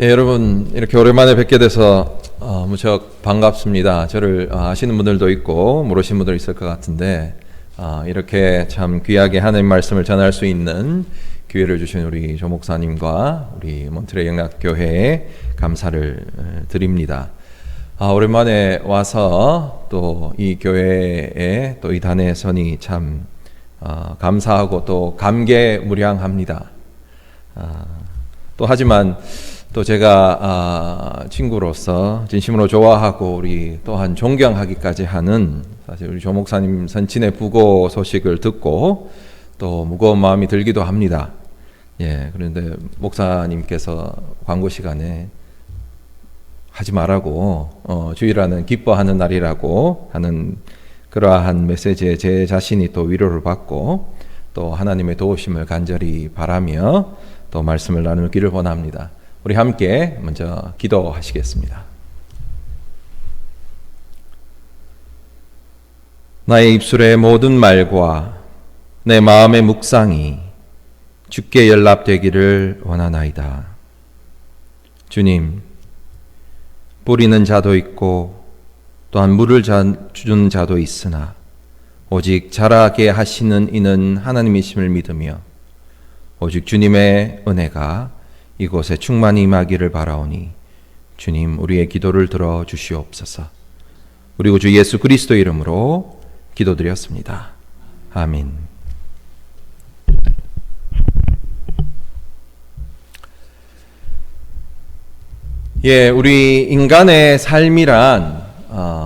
예, 여러분 이렇게 오랜만에 뵙게 돼서 무척 반갑습니다. 저를 아시는 분들도 있고 모르시는 분들 있을 것 같은데 이렇게 참 귀하게 하나님 말씀을 전할 수 있는 기회를 주신 우리 조 목사님과 우리 몬트레 영락교회에 감사를 드립니다. 오랜만에 와서 또 이 교회에 또 이 단에 서니 참 감사하고 또 감개무량합니다. 또 하지만 또 제가 친구로서 진심으로 좋아하고 우리 또한 존경하기까지 하는 사실 우리 조 목사님 선친의 부고 소식을 듣고 또 무거운 마음이 들기도 합니다. 예, 그런데 목사님께서 광고 시간에 하지 말라고 주일하는 기뻐하는 날이라고 하는 그러한 메시지에 제 자신이 또 위로를 받고 또 하나님의 도우심을 간절히 바라며 또 말씀을 나누기를 원합니다. 우리 함께 먼저 기도하시겠습니다. 나의 입술의 모든 말과 내 마음의 묵상이 주께 연락되기를 원하나이다. 주님, 뿌리는 자도 있고 또한 물을 주는 자도 있으나 오직 자라게 하시는 이는 하나님이심을 믿으며 오직 주님의 은혜가 이곳에 충만히 임하기를 바라오니 주님 우리의 기도를 들어 주시옵소서. 그리고 주 예수 그리스도 이름으로 기도드렸습니다. 아멘. 예, 우리 인간의 삶이란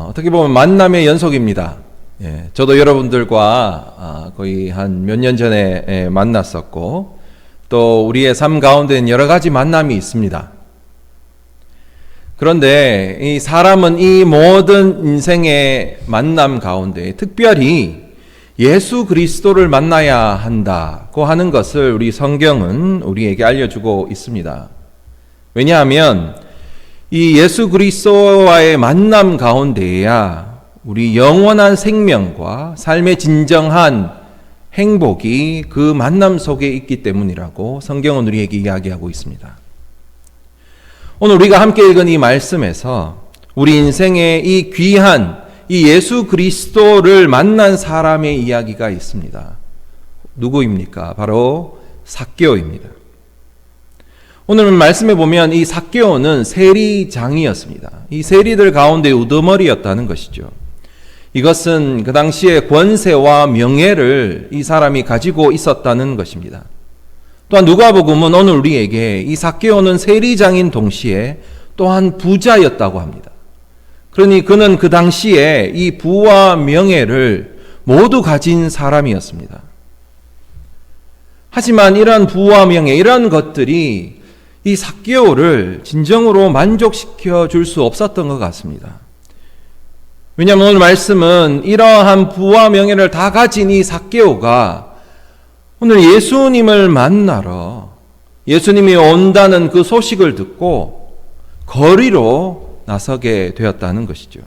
어떻게 보면 만남의 연속입니다. 예, 저도 여러분들과 거의 한 몇 년 전에 만났었고 또 우리의 삶 가운데는 여러 가지 만남이 있습니다. 그런데 이 사람은 이 모든 인생의 만남 가운데 특별히 예수 그리스도를 만나야 한다고 하는 것을 우리 성경은 우리에게 알려주고 있습니다. 왜냐하면 이 예수 그리스도와의 만남 가운데에야 우리 영원한 생명과 삶의 진정한 행복이 그 만남 속에 있기 때문이라고 성경은 우리에게 이야기하고 있습니다. 오늘 우리가 함께 읽은 이 말씀에서 우리 인생의 이 귀한 이 예수 그리스도를 만난 사람의 이야기가 있습니다. 누구입니까? 바로 삭개오입니다. 오늘 말씀에 보면 이 삭개오는 세리장이었습니다. 이 세리들 가운데 우두머리였다는 것이죠. 이것은 그 당시에 권세와 명예를 이 사람이 가지고 있었다는 것입니다. 또한 누가복음은 오늘 우리에게 이 삭개오는 세리장인 동시에 또한 부자였다고 합니다. 그러니 그는 그 당시에 이 부와 명예를 모두 가진 사람이었습니다. 하지만 이러한 부와 명예, 이러한 것들이 이 삭개오를 진정으로 만족시켜 줄 수 없었던 것 같습니다. 왜냐하면 오늘 말씀은 이러한 부와 명예를 다 가진 이 삭개오가 오늘 예수님을 만나러 예수님이 온다는 그 소식을 듣고 거리로 나서게 되었다는 것이죠.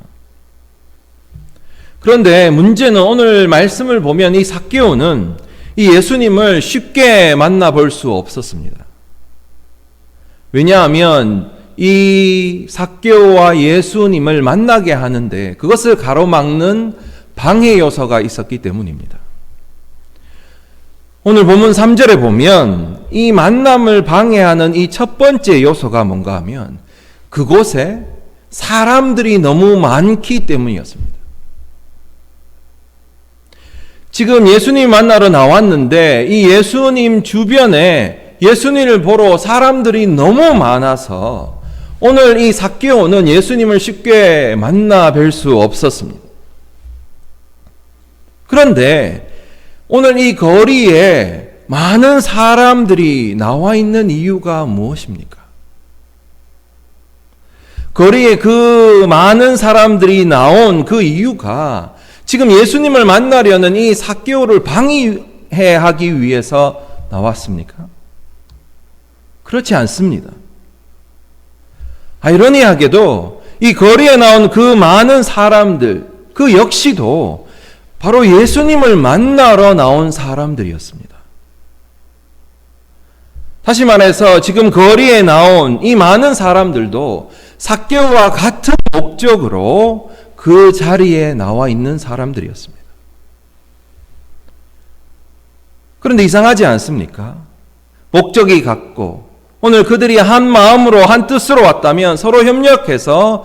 그런데 문제는 오늘 말씀을 보면 이 삭개오는 이 예수님을 쉽게 만나볼 수 없었습니다. 왜냐하면 이 삭개오와 예수님을 만나게 하는데 그것을 가로막는 방해 요소가 있었기 때문입니다. 오늘 본문 3절에 보면 이 만남을 방해하는 이 첫 번째 요소가 뭔가 하면 그곳에 사람들이 너무 많기 때문이었습니다. 지금 예수님 만나러 나왔는데 이 예수님 주변에 예수님을 보러 사람들이 너무 많아서 오늘 이 삭개오는 예수님을 쉽게 만나 뵐 수 없었습니다. 그런데 오늘 이 거리에 많은 사람들이 나와 있는 이유가 무엇입니까? 거리에 그 많은 사람들이 나온 그 이유가 지금 예수님을 만나려는 이 삭개오를 방해하기 위해서 나왔습니까? 그렇지 않습니다. 아이러니하게도 이 거리에 나온 그 많은 사람들, 그 역시도 바로 예수님을 만나러 나온 사람들이었습니다. 다시 말해서 지금 거리에 나온 이 많은 사람들도 삭개오와 같은 목적으로 그 자리에 나와 있는 사람들이었습니다. 그런데 이상하지 않습니까? 목적이 같고 오늘 그들이 한 마음으로 한 뜻으로 왔다면 서로 협력해서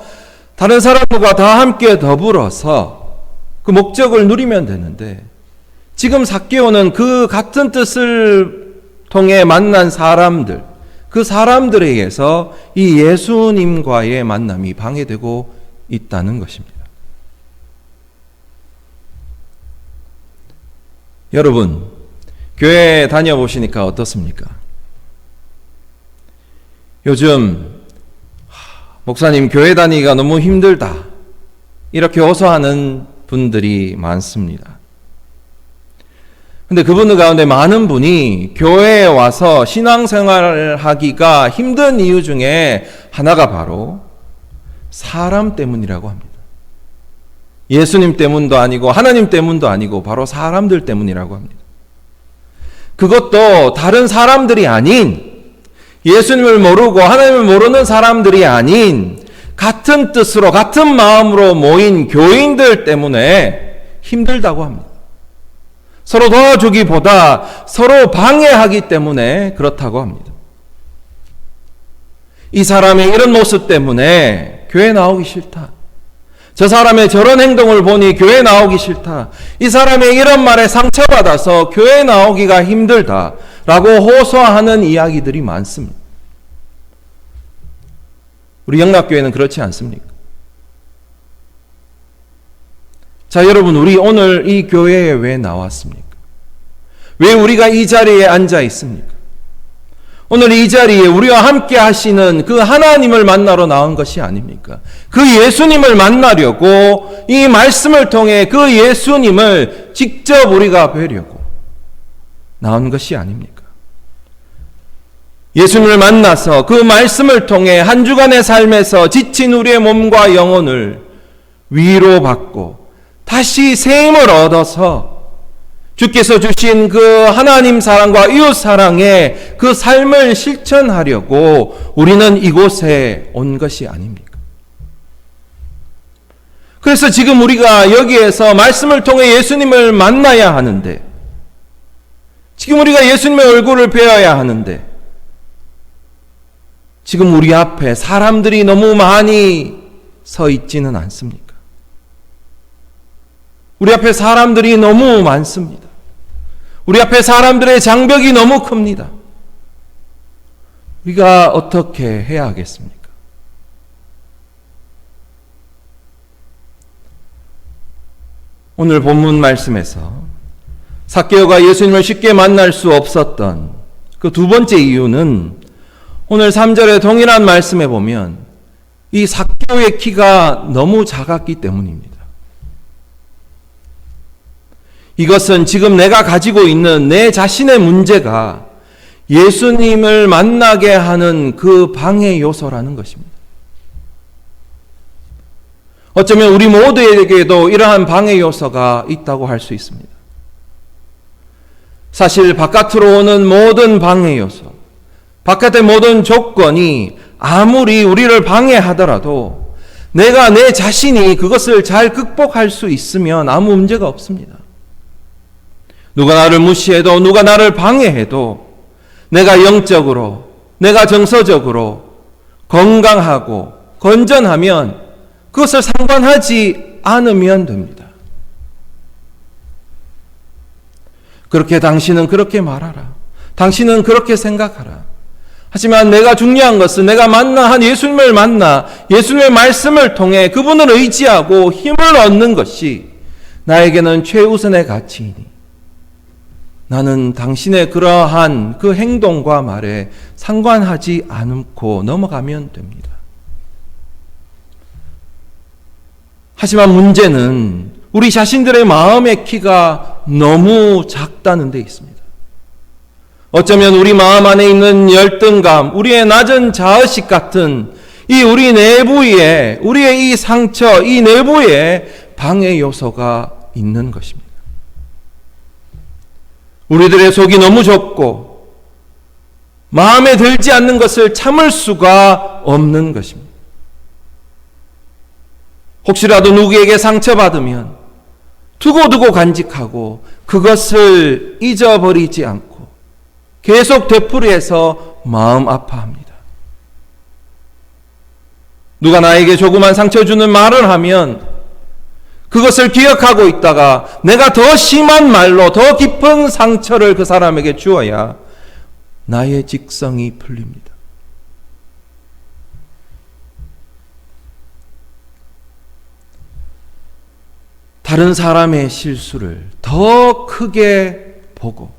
다른 사람들과 다 함께 더불어서 그 목적을 누리면 되는데, 지금 삭개오는 그 같은 뜻을 통해 만난 사람들, 그 사람들에 의해서 이 예수님과의 만남이 방해되고 있다는 것입니다. 여러분, 교회 다녀보시니까 어떻습니까? 요즘 목사님 교회 다니기가 너무 힘들다, 이렇게 호소하는 분들이 많습니다. 근데 그분들 가운데 많은 분이 교회에 와서 신앙생활을 하기가 힘든 이유 중에 하나가 바로 사람 때문이라고 합니다. 예수님 때문도 아니고 하나님 때문도 아니고 바로 사람들 때문이라고 합니다. 그것도 다른 사람들이 아닌, 예수님을 모르고 하나님을 모르는 사람들이 아닌 같은 뜻으로 같은 마음으로 모인 교인들 때문에 힘들다고 합니다. 서로 도와주기보다 서로 방해하기 때문에 그렇다고 합니다. 이 사람의 이런 모습 때문에 교회 나오기 싫다. 저 사람의 저런 행동을 보니 교회 나오기 싫다. 이 사람의 이런 말에 상처받아서 교회 나오기가 힘들다라고 호소하는 이야기들이 많습니다. 우리 영락교회는 그렇지 않습니까? 자, 여러분, 우리 오늘 이 교회에 왜 나왔습니까? 왜 우리가 이 자리에 앉아 있습니까? 오늘 이 자리에 우리와 함께 하시는 그 하나님을 만나러 나온 것이 아닙니까? 그 예수님을 만나려고, 이 말씀을 통해 그 예수님을 직접 우리가 뵈려고 나온 것이 아닙니까? 예수님을 만나서 그 말씀을 통해 한 주간의 삶에서 지친 우리의 몸과 영혼을 위로받고 다시 새 힘을 얻어서 주께서 주신 그 하나님 사랑과 이웃 사랑의 그 삶을 실천하려고 우리는 이곳에 온 것이 아닙니까? 그래서 지금 우리가 여기에서 말씀을 통해 예수님을 만나야 하는데, 지금 우리가 예수님의 얼굴을 뵈어야 하는데, 지금 우리 앞에 사람들이 너무 많이 서 있지는 않습니까? 우리 앞에 사람들이 너무 많습니다. 우리 앞에 사람들의 장벽이 너무 큽니다. 우리가 어떻게 해야 하겠습니까? 오늘 본문 말씀에서 삭개오가 예수님을 쉽게 만날 수 없었던 그 두 번째 이유는 오늘 3절의 동일한 말씀에 보면 이 삭개오의 키가 너무 작았기 때문입니다. 이것은 지금 내가 가지고 있는 내 자신의 문제가 예수님을 만나게 하는 그 방해 요소라는 것입니다. 어쩌면 우리 모두에게도 이러한 방해 요소가 있다고 할 수 있습니다. 사실 바깥으로 오는 모든 방해 요소, 바깥의 모든 조건이 아무리 우리를 방해하더라도 내가 내 자신이 그것을 잘 극복할 수 있으면 아무 문제가 없습니다. 누가 나를 무시해도, 누가 나를 방해해도 내가 영적으로, 내가 정서적으로 건강하고 건전하면 그것을 상관하지 않으면 됩니다. 그렇게 당신은 그렇게 말하라. 당신은 그렇게 생각하라. 하지만 내가 중요한 것은 내가 한 예수님을 만나 예수님의 말씀을 통해 그분을 의지하고 힘을 얻는 것이 나에게는 최우선의 가치이니 나는 당신의 그러한 그 행동과 말에 상관하지 않고 넘어가면 됩니다. 하지만 문제는 우리 자신들의 마음의 키가 너무 작다는 데 있습니다. 어쩌면 우리 마음 안에 있는 열등감, 우리의 낮은 자의식 같은 이 우리 내부에, 우리의 이 상처, 이 내부에 방해 요소가 있는 것입니다. 우리들의 속이 너무 좁고 마음에 들지 않는 것을 참을 수가 없는 것입니다. 혹시라도 누구에게 상처받으면 두고두고 간직하고 그것을 잊어버리지 않고 계속 되풀이해서 마음 아파합니다. 누가 나에게 조그만 상처 주는 말을 하면 그것을 기억하고 있다가 내가 더 심한 말로 더 깊은 상처를 그 사람에게 주어야 나의 직성이 풀립니다. 다른 사람의 실수를 더 크게 보고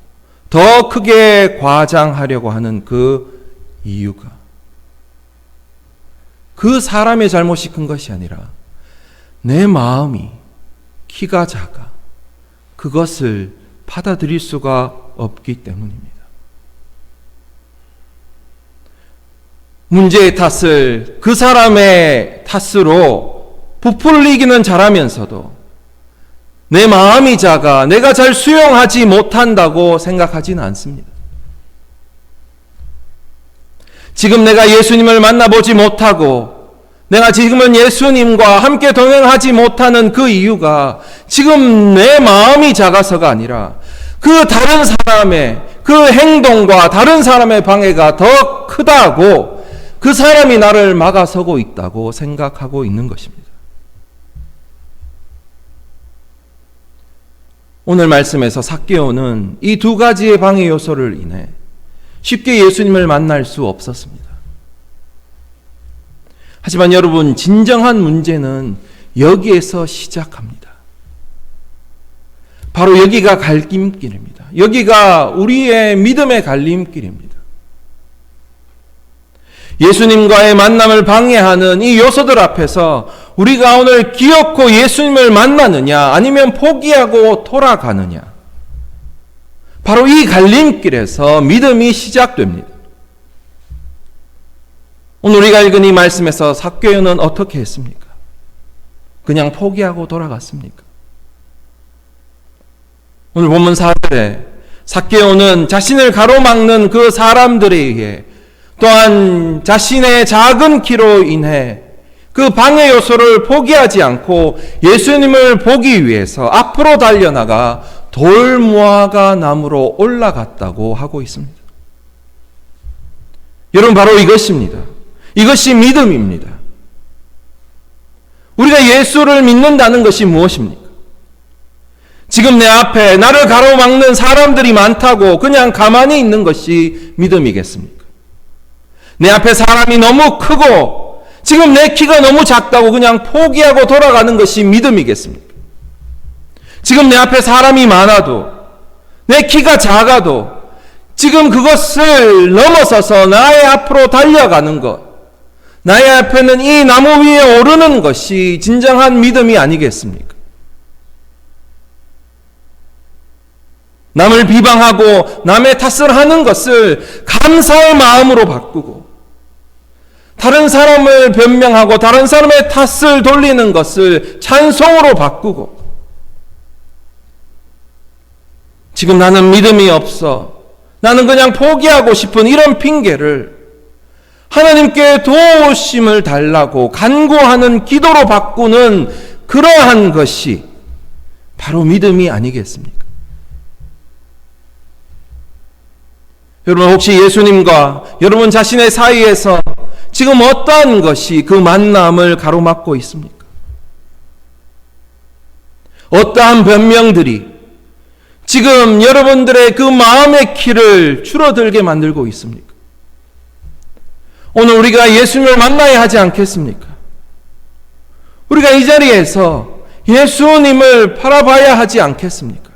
더 크게 과장하려고 하는 그 이유가 그 사람의 잘못이 큰 것이 아니라 내 마음이 키가 작아 그것을 받아들일 수가 없기 때문입니다. 문제의 탓을 그 사람의 탓으로 부풀리기는 잘하면서도 내 마음이 작아 내가 잘 수용하지 못한다고 생각하지는 않습니다. 지금 내가 예수님을 만나보지 못하고 내가 지금은 예수님과 함께 동행하지 못하는 그 이유가 지금 내 마음이 작아서가 아니라 그 다른 사람의 그 행동과 다른 사람의 방해가 더 크다고 그 사람이 나를 막아서고 있다고 생각하고 있는 것입니다. 오늘 말씀에서 삭개오는 이 두 가지의 방해 요소를 인해 쉽게 예수님을 만날 수 없었습니다. 하지만 여러분, 진정한 문제는 여기에서 시작합니다. 바로 여기가 갈림길입니다. 여기가 우리의 믿음의 갈림길입니다. 예수님과의 만남을 방해하는 이 요소들 앞에서 우리가 오늘 기어코 예수님을 만나느냐 아니면 포기하고 돌아가느냐, 바로 이 갈림길에서 믿음이 시작됩니다. 오늘 우리가 읽은 이 말씀에서 삭개오는 어떻게 했습니까? 그냥 포기하고 돌아갔습니까? 오늘 본문 4절에 삭개오는 자신을 가로막는 그 사람들에 의해 또한 자신의 작은 키로 인해 그 방해 요소를 포기하지 않고 예수님을 보기 위해서 앞으로 달려나가 돌무화과 나무로 올라갔다고 하고 있습니다. 여러분, 바로 이것입니다. 이것이 믿음입니다. 우리가 예수를 믿는다는 것이 무엇입니까? 지금 내 앞에 나를 가로막는 사람들이 많다고 그냥 가만히 있는 것이 믿음이겠습니까? 내 앞에 사람이 너무 크고 지금 내 키가 너무 작다고 그냥 포기하고 돌아가는 것이 믿음이겠습니까? 지금 내 앞에 사람이 많아도 내 키가 작아도 지금 그것을 넘어서서 나의 앞으로 달려가는 것, 나의 앞에는 이 나무 위에 오르는 것이 진정한 믿음이 아니겠습니까? 남을 비방하고 남의 탓을 하는 것을 감사의 마음으로 바꾸고 다른 사람을 변명하고 다른 사람의 탓을 돌리는 것을 찬송으로 바꾸고 지금 나는 믿음이 없어, 나는 그냥 포기하고 싶은 이런 핑계를 하나님께 도우심을 달라고 간구하는 기도로 바꾸는 그러한 것이 바로 믿음이 아니겠습니까? 여러분, 혹시 예수님과 여러분 자신의 사이에서 지금 어떠한 것이 그 만남을 가로막고 있습니까? 어떠한 변명들이 지금 여러분들의 그 마음의 키를 줄어들게 만들고 있습니까? 오늘 우리가 예수님을 만나야 하지 않겠습니까? 우리가 이 자리에서 예수님을 바라봐야 하지 않겠습니까?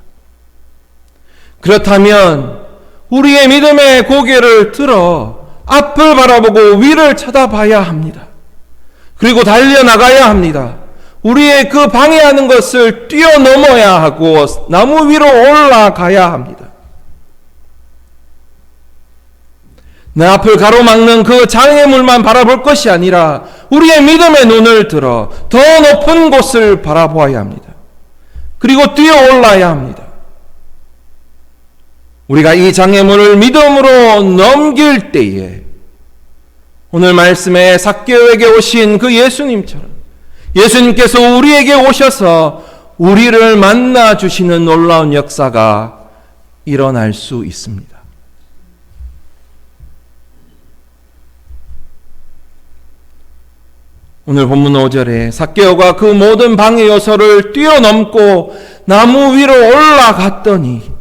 그렇다면 우리의 믿음의 고개를 들어 앞을 바라보고 위를 쳐다봐야 합니다. 그리고 달려나가야 합니다. 우리의 그 방해하는 것을 뛰어넘어야 하고 나무 위로 올라가야 합니다. 내 앞을 가로막는 그 장애물만 바라볼 것이 아니라 우리의 믿음의 눈을 들어 더 높은 곳을 바라보아야 합니다. 그리고 뛰어올라야 합니다. 우리가 이 장애물을 믿음으로 넘길 때에 오늘 말씀에 삭개오에게 오신 그 예수님처럼 예수님께서 우리에게 오셔서 우리를 만나 주시는 놀라운 역사가 일어날 수 있습니다. 오늘 본문 5절에 삭개오가 그 모든 방해 요소를 뛰어넘고 나무 위로 올라갔더니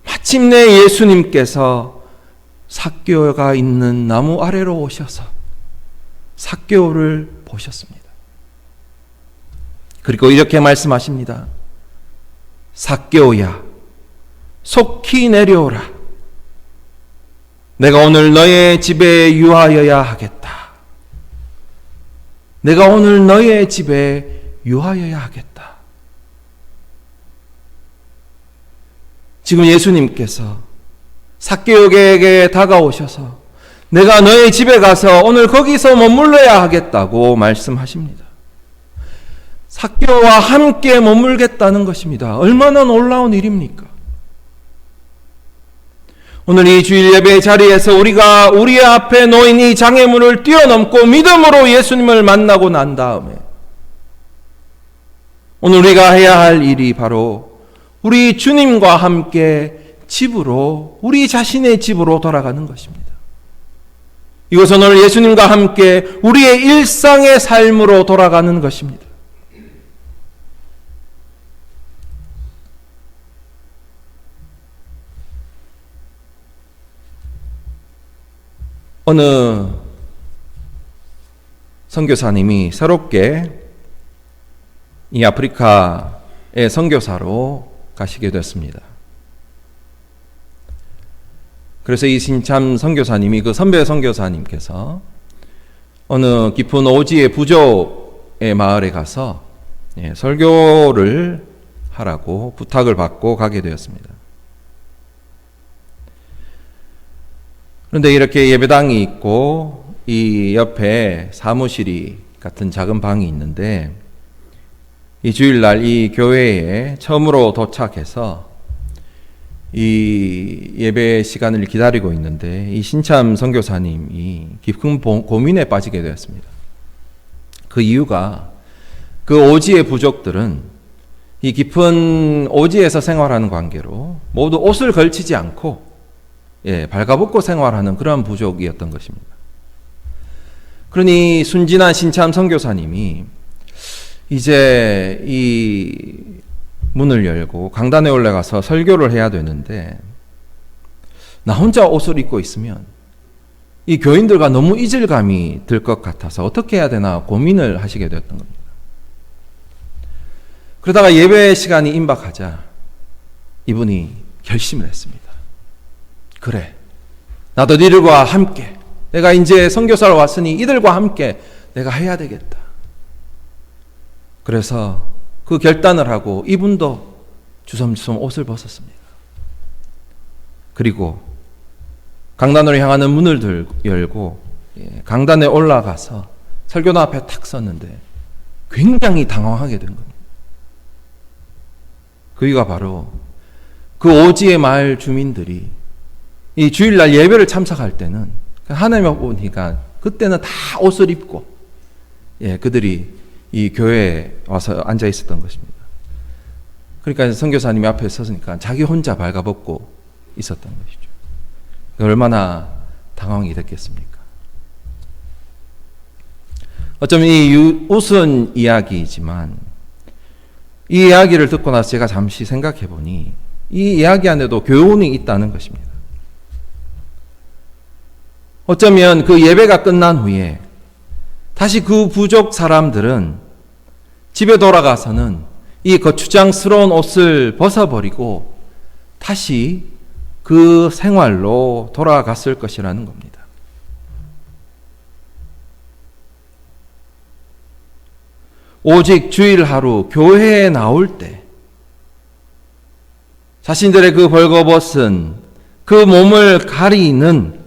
마침내 예수님께서 삭개오가 있는 나무 아래로 오셔서 삭개오를 보셨습니다. 그리고 이렇게 말씀하십니다. 삭개오야, 속히 내려오라. 내가 오늘 너의 집에 유하여야 하겠다. 내가 오늘 너의 집에 유하여야 하겠다. 지금 예수님께서 삭개오에게 다가오셔서 내가 너의 집에 가서 오늘 거기서 머물러야 하겠다고 말씀하십니다. 삭개오와 함께 머물겠다는 것입니다. 얼마나 놀라운 일입니까? 오늘 이 주일 예배 자리에서 우리가 우리 앞에 놓인 이 장애물을 뛰어넘고 믿음으로 예수님을 만나고 난 다음에 오늘 우리가 해야 할 일이 바로 우리 주님과 함께 집으로, 우리 자신의 집으로 돌아가는 것입니다. 이것은 오늘 예수님과 함께 우리의 일상의 삶으로 돌아가는 것입니다. 어느 선교사님이 새롭게 이 아프리카의 선교사로 가시게 됐습니다. 그래서 이 신참 선교사님이 그 선배 선교사님께서 어느 깊은 오지의 부족의 마을에 가서 설교를 하라고 부탁을 받고 가게 되었습니다. 그런데 이렇게 예배당이 있고 이 옆에 사무실이 같은 작은 방이 있는데 이 주일날 이 교회에 처음으로 도착해서 이 예배 시간을 기다리고 있는데 이 신참 선교사님이 깊은 고민에 빠지게 되었습니다. 그 이유가 그 오지의 부족들은 이 깊은 오지에서 생활하는 관계로 모두 옷을 걸치지 않고 발가벗고 생활하는 그런 부족이었던 것입니다. 그러니 순진한 신참 선교사님이 이제 이 문을 열고 강단에 올라가서 설교를 해야 되는데 나 혼자 옷을 입고 있으면 이 교인들과 너무 이질감이 들 것 같아서 어떻게 해야 되나 고민을 하시게 되었던 겁니다. 그러다가 예배 시간이 임박하자 이분이 결심을 했습니다. 그래, 나도 이들과 함께, 내가 이제 선교사로 왔으니 이들과 함께 내가 해야 되겠다. 그래서 그 결단을 하고 이분도 주섬주섬 옷을 벗었습니다. 그리고 강단으로 향하는 문을 열고 강단에 올라가서 설교단 앞에 탁 섰는데 굉장히 당황하게 된 겁니다. 그 이유가 바로 그 오지의 마을 주민들이 이 주일날 예배를 참석할 때는 하나님을 보니까 그때는 다 옷을 입고 그들이 이 교회에 와서 앉아 있었던 것입니다. 그러니까 선교사님이 앞에 섰으니까 자기 혼자 발가벗고 있었던 것이죠. 얼마나 당황이 됐겠습니까? 어쩌면 이 웃은 이야기이지만 이 이야기를 듣고 나서 제가 잠시 생각해 보니 이 이야기 안에도 교훈이 있다는 것입니다. 어쩌면 그 예배가 끝난 후에 다시 그 부족 사람들은 집에 돌아가서는 이 거추장스러운 옷을 벗어버리고 다시 그 생활로 돌아갔을 것이라는 겁니다. 오직 주일 하루 교회에 나올 때 자신들의 그 벌거벗은 그 몸을 가리는,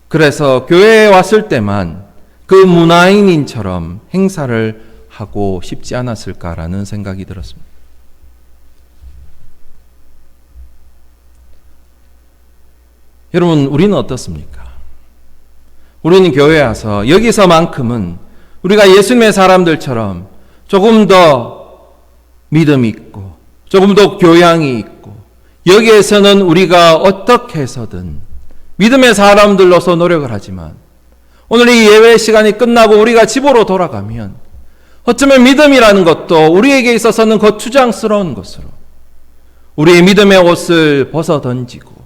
그래서 교회에 왔을 때만 그 문화인인처럼 행사를 하고 싶지 않았을까라는 생각이 들었습니다. 여러분, 우리는 어떻습니까? 우리는 교회에 와서 여기서만큼은 우리가 예수님의 사람들처럼 조금 더 믿음이 있고 조금 더 교양이 있고 여기에서는 우리가 어떻게 해서든 믿음의 사람들로서 노력을 하지만 오늘 이 예배 시간이 끝나고 우리가 집으로 돌아가면 어쩌면 믿음이라는 것도 우리에게 있어서는 거추장스러운 것으로 우리의 믿음의 옷을 벗어 던지고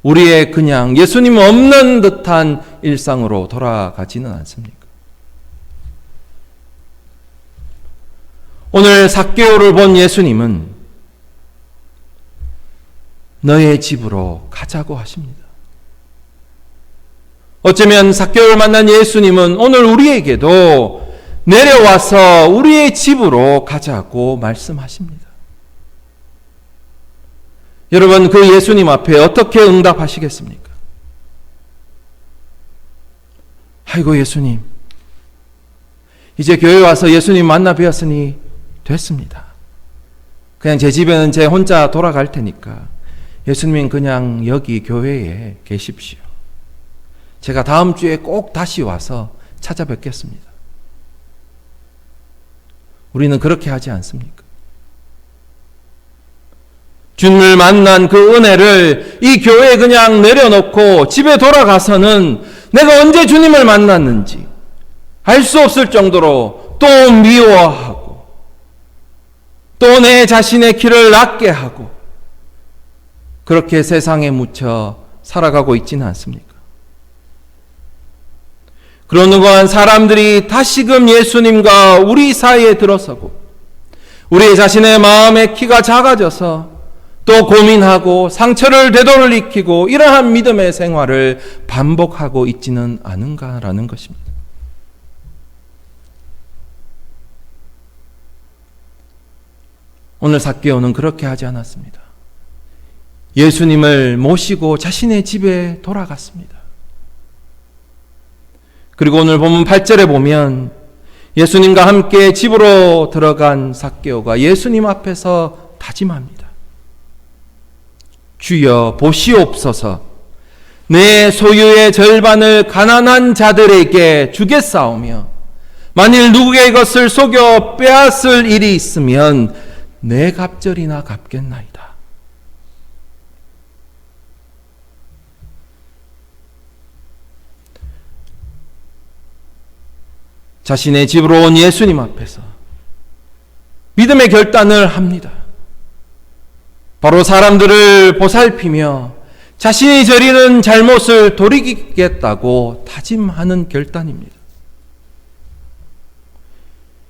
우리의 그냥 예수님 없는 듯한 일상으로 돌아가지는 않습니까? 오늘 삭개오를 본 예수님은 너의 집으로 가자고 하십니다. 어쩌면 삭개오를 만난 예수님은 오늘 우리에게도 내려와서 우리의 집으로 가자고 말씀하십니다. 여러분, 그 예수님 앞에 어떻게 응답하시겠습니까? 아이고 예수님, 이제 교회 와서 예수님 만나 뵈었으니 됐습니다. 그냥 제 집에는 제 혼자 돌아갈 테니까 예수님은 그냥 여기 교회에 계십시오. 제가 다음 주에 꼭 다시 와서 찾아뵙겠습니다. 우리는 그렇게 하지 않습니까? 주님을 만난 그 은혜를 이 교회에 그냥 내려놓고 집에 돌아가서는 내가 언제 주님을 만났는지 알 수 없을 정도로 또 미워하고 또 내 자신의 길을 낮게 하고 그렇게 세상에 묻혀 살아가고 있지는 않습니까? 그러는 동안 사람들이 다시금 예수님과 우리 사이에 들어서고 우리 자신의 마음의 키가 작아져서 또 고민하고 상처를 되돌리키고 이러한 믿음의 생활을 반복하고 있지는 않은가라는 것입니다. 오늘 삭개오는 그렇게 하지 않았습니다. 예수님을 모시고 자신의 집에 돌아갔습니다. 그리고 오늘 본문 8절에 보면 예수님과 함께 집으로 들어간 삭개오가 예수님 앞에서 다짐합니다. 주여 보시옵소서, 내 소유의 절반을 가난한 자들에게 주겠사오며 만일 누구의 것을 속여 빼앗을 일이 있으면 내 갑절이나 갚겠나이다. 자신의 집으로 온 예수님 앞에서 믿음의 결단을 합니다. 바로 사람들을 보살피며 자신이 저리는 잘못을 돌이키겠다고 다짐하는 결단입니다.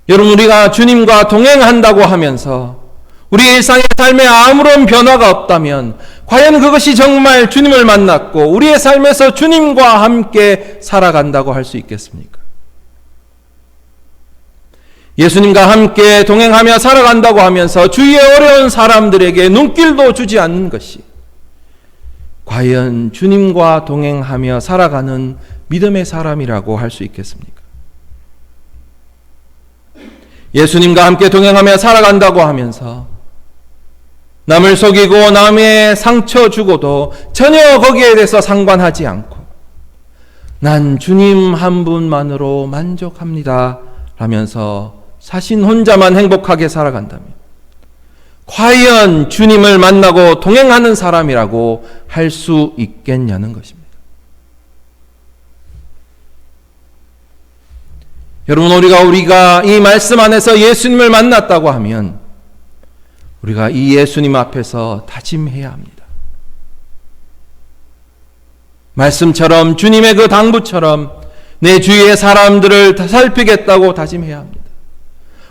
여러분, 우리가 주님과 동행한다고 하면서 우리 일상의 삶에 아무런 변화가 없다면 과연 그것이 정말 주님을 만났고 우리의 삶에서 주님과 함께 살아간다고 할 수 있겠습니까? 예수님과 함께 동행하며 살아간다고 하면서 주위의 어려운 사람들에게 눈길도 주지 않는 것이 과연 주님과 동행하며 살아가는 믿음의 사람이라고 할 수 있겠습니까? 예수님과 함께 동행하며 살아간다고 하면서 남을 속이고 남의 상처 주고도 전혀 거기에 대해서 상관하지 않고 난 주님 한 분만으로 만족합니다 라면서 자신 혼자만 행복하게 살아간다면 과연 주님을 만나고 동행하는 사람이라고 할 수 있겠냐는 것입니다. 여러분, 우리가 이 말씀 안에서 예수님을 만났다고 하면 우리가 이 예수님 앞에서 다짐해야 합니다. 말씀처럼 주님의 그 당부처럼 내 주위의 사람들을 살피겠다고 다짐해야 합니다.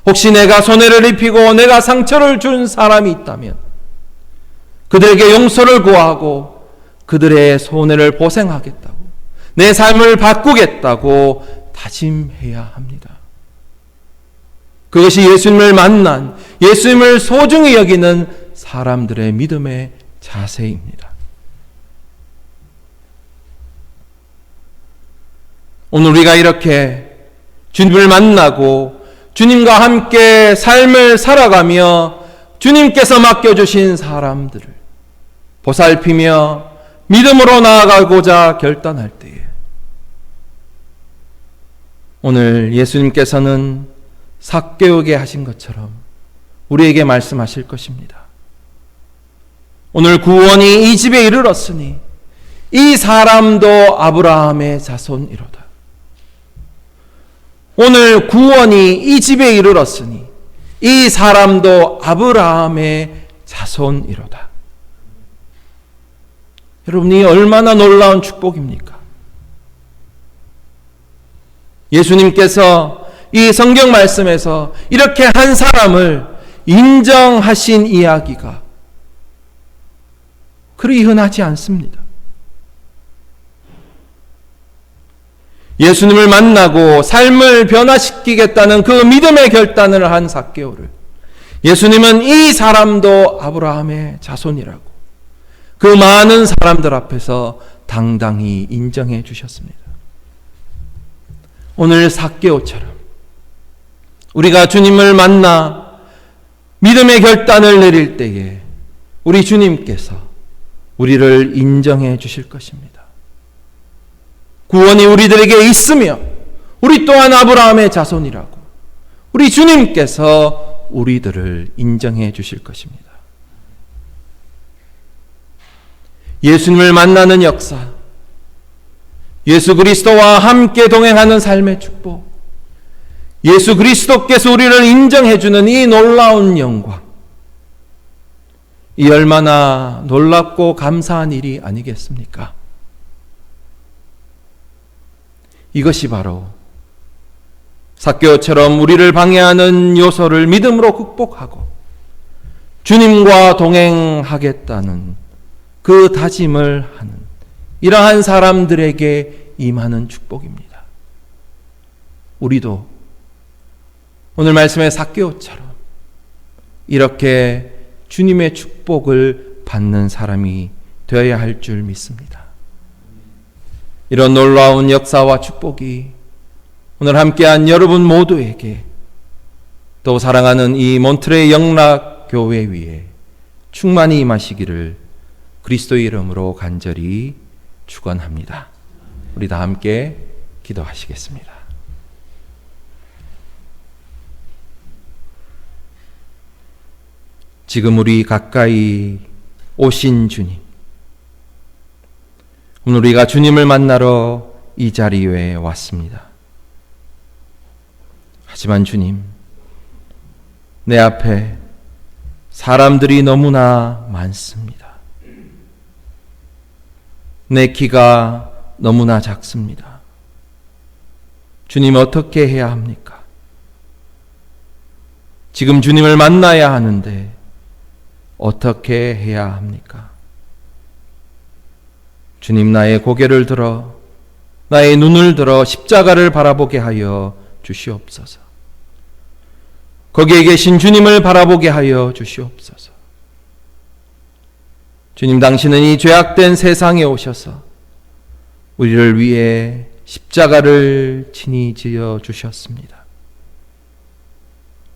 혹시 내가 손해를 입히고 내가 상처를 준 사람이 있다면 그들에게 용서를 구하고 그들의 손해를 보상하겠다고 내 삶을 바꾸겠다고 다짐해야 합니다. 그것이 예수님을 만난 예수님을 소중히 여기는 사람들의 믿음의 자세입니다. 오늘 우리가 이렇게 주님을 만나고 주님과 함께 삶을 살아가며 주님께서 맡겨주신 사람들을 보살피며 믿음으로 나아가고자 결단할 때에 오늘 예수님께서는 삭개오게 하신 것처럼 우리에게 말씀하실 것입니다. 오늘 구원이 이 집에 이르렀으니 이 사람도 아브라함의 자손이로다. 오늘 구원이 이 집에 이르렀으니 이 사람도 아브라함의 자손이로다. 여러분이 얼마나 놀라운 축복입니까? 예수님께서 이 성경 말씀에서 이렇게 한 사람을 인정하신 이야기가 그리 흔하지 않습니다. 예수님을 만나고 삶을 변화시키겠다는 그 믿음의 결단을 한 삭개오를 예수님은 이 사람도 아브라함의 자손이라고 그 많은 사람들 앞에서 당당히 인정해 주셨습니다. 오늘 삭개오처럼 우리가 주님을 만나 믿음의 결단을 내릴 때에 우리 주님께서 우리를 인정해 주실 것입니다. 구원이 우리들에게 있으며 우리 또한 아브라함의 자손이라고 우리 주님께서 우리들을 인정해 주실 것입니다. 예수님을 만나는 역사, 예수 그리스도와 함께 동행하는 삶의 축복, 예수 그리스도께서 우리를 인정해 주는 이 놀라운 영광, 이 얼마나 놀랍고 감사한 일이 아니겠습니까? 이것이 바로 삭개오처럼 우리를 방해하는 요소를 믿음으로 극복하고 주님과 동행하겠다는 그 다짐을 하는 이러한 사람들에게 임하는 축복입니다. 우리도 오늘 말씀의 삭개오처럼 이렇게 주님의 축복을 받는 사람이 되어야 할 줄 믿습니다. 이런 놀라운 역사와 축복이 오늘 함께한 여러분 모두에게 또 사랑하는 이 몬트레 영락교회 위에 충만히 임하시기를 그리스도의 이름으로 간절히 축원합니다. 우리 다 함께 기도하시겠습니다. 지금 우리 가까이 오신 주님, 오늘 우리가 주님을 만나러 이 자리에 왔습니다. 하지만 주님, 내 앞에 사람들이 너무나 많습니다. 내 키가 너무나 작습니다. 주님, 어떻게 해야 합니까? 지금 주님을 만나야 하는데 어떻게 해야 합니까? 주님, 나의 고개를 들어 나의 눈을 들어 십자가를 바라보게 하여 주시옵소서. 거기에 계신 주님을 바라보게 하여 주시옵소서. 주님, 당신은 이 죄악된 세상에 오셔서 우리를 위해 십자가를 친히 지어 주셨습니다.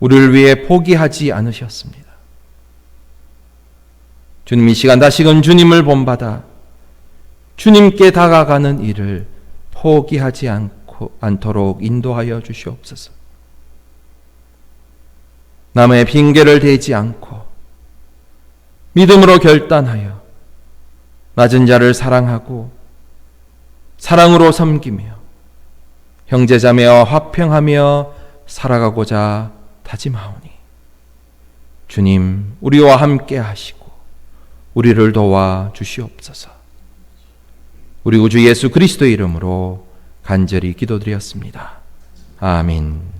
우리를 위해 포기하지 않으셨습니다. 주님, 이 시간 다시금 주님을 본받아 주님께 다가가는 일을 포기하지 않도록 인도하여 주시옵소서. 남의 핑계를 대지 않고 믿음으로 결단하여 낮은 자를 사랑하고 사랑으로 섬기며 형제자매와 화평하며 살아가고자 다짐하오니 주님, 우리와 함께 하시고 우리를 도와 주시옵소서. 우리 구주 예수 그리스도의 이름으로 간절히 기도드렸습니다. 아멘.